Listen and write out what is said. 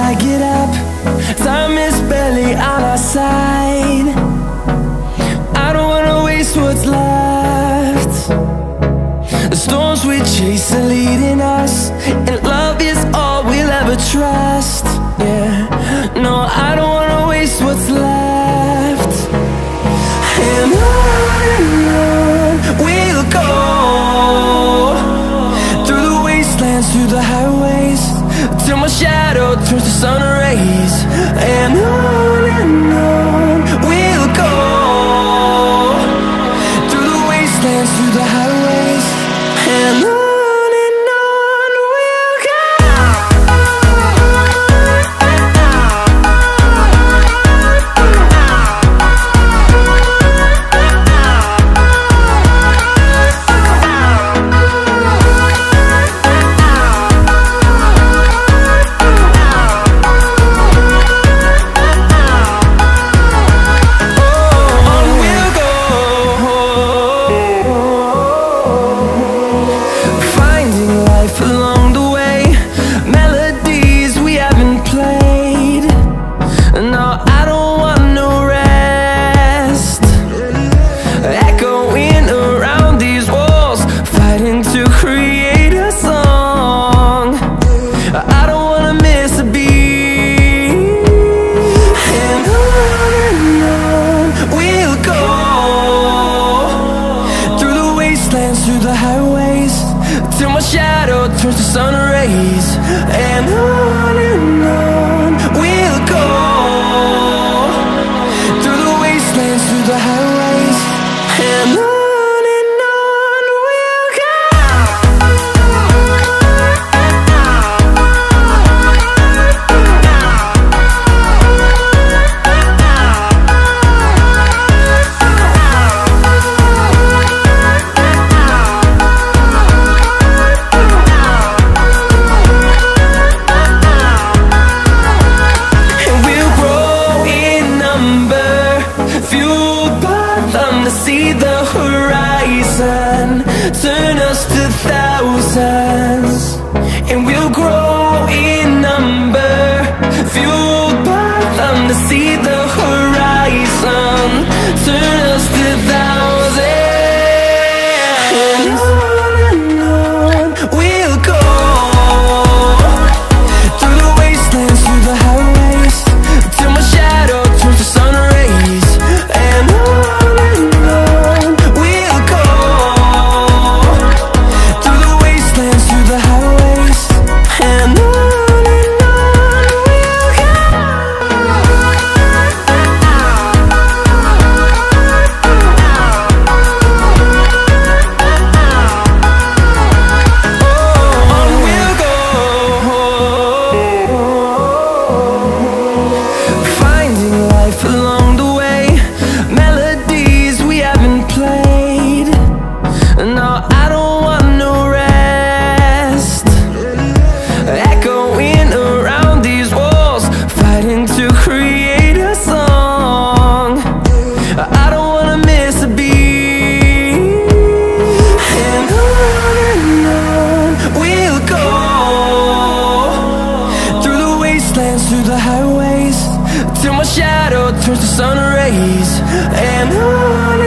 I get up, time is barely on our side. I don't wanna waste what's left. The storms we chase are leading us, and love is all we'll ever trust. Yeah, no, I don't wanna waste what's left. And on we'll go, through the wastelands, through the highways, till my shadow turns to sun rays. And on we'll go, through the wastelands, through the highways, and on we'll go. Through the highways, till my shadow turns to sun rays. And on we'll go, through the wastelands, through the highways, and on we'll go. See the horizon, turn us to thousands, and we'll grow in number, fueled by them. To see the horizon, turn us to thousands, and on we'll go, through the wastelands, through the highways, till my shadow turns to sun rays. And through the highways, till my shadow turns to sun rays. And on